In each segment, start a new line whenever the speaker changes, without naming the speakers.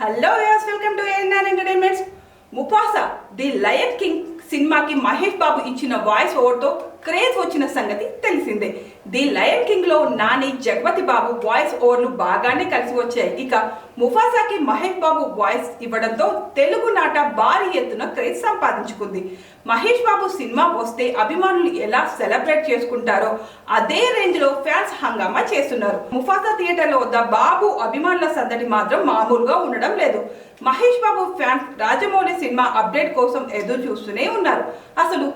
Hello viewers, welcome to ANR entertainments. Mufasa the lion king సినిమాకి మహేష్ బాబు ఇచ్చిన voice ఓవర్తో craze వచ్చిన సంగతి తెలిసిందే. ది లయన్ కింగ్ లో నాని, జగపతి బాబు వాయిస్ ఓవర్లు బాగానే కలిసి వచ్చాయి. ఇక ముఫాసాకి మహేష్ బాబు వాయిస్ ఇవ్వడంతో తెలుగు నాట భారీ ఎత్తున క్రేజ్ సంపాదించుకుంది. మహేష్ బాబు సినిమా వస్తే అభిమానులు ఎలా సెలబ్రేట్ చేసుకుంటారో అదే రేంజ్ లో ఫ్యాన్స్ హంగామా చేస్తున్నారు. ముఫాసా థియేటర్లో వద్ద బాబు అభిమానుల సందడి మాత్రం మామూలుగా ఉండడం లేదు. Mahesh Babu fans Rajamouli cinema update కోసం ఎదురు చూస్తూనే ఉన్నారు. అసలు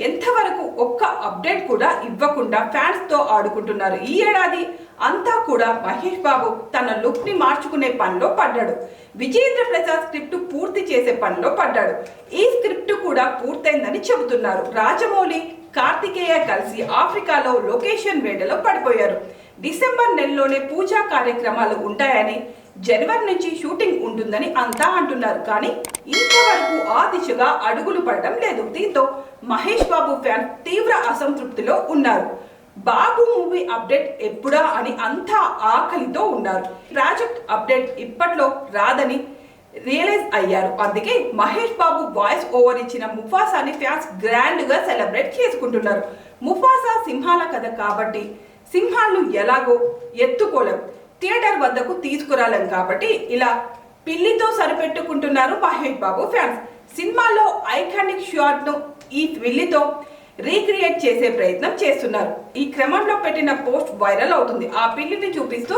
ఎంతవరకు ఒక్క అప్డేట్ కూడా ఇవ్వకుండా ఫ్యాన్స్ తో ఆడుకుంటున్నారు. ఈ ఏడాది అంతా కూడా మహేష్ బాబు తన లుక్ ని మార్చుకునే పనిలో పడ్డాడు. విజయేంద్ర ప్రసాద్ స్క్రిప్ట్ పూర్తి చేసే పనిలో పడ్డాడు. ఈ స్క్రిప్ట్ కూడా పూర్తయిందని చెబుతున్నారు. రాజమౌళి, కార్తికేయ కలిసి ఆఫ్రికాలో లొకేషన్ వేటలో పడిపోయారు. డిసెంబర్ నెలలోనే పూజా కార్యక్రమాలు ఉంటాయని, జనవరి నుంచి షూటింగ్ ఉంటుందని అంతా అంటున్నారు. కానీ ఇంతవరకు ఆ దిశగా అడుగులు పడడం లేదు. దీంతో మహేష్ బాబు ఫ్యాన్ తీవ్ర అసంతృప్తిలో ఉన్నారు. బాబు మూవీ అప్డేట్ ఎప్పుడా అని అంతా ఆకలితో ఉన్నారు. ప్రాజెక్ట్ అప్డేట్ ఇప్పట్లో రాదని రియలైజ్ అయ్యారు. అందుకే మహేష్ బాబు వాయిస్ ఓవర్ ఇచ్చిన ముఫాసాని ఫ్యాన్స్ గ్రాండ్ గా సెలబ్రేట్ చేసుకుంటున్నారు. ముఫాసా సింహాల కథ కాబట్టి సింహాలను ఎలాగో ఎత్తుకోలేం, థియేటర్ వద్దకు తీసుకురాలేం కాబట్టి ఇలా పిల్లితో సరిపెట్టుకుంటున్నారు మహేష్ బాబు ఫ్యాన్స్. సినిమాలో ఐకానిక్ షాట్ ను ఈ పిల్లితో రీక్రియేట్ చేసే ప్రయత్నం చేస్తున్నారు. ఈ క్రమంలో పెట్టిన పోస్ట్ వైరల్ అవుతుంది. ఆ పిల్లిని చూపిస్తూ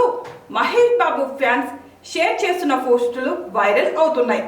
మహేష్ బాబు ఫ్యాన్స్ షేర్ చేస్తున్న పోస్టులు వైరల్ అవుతున్నాయి.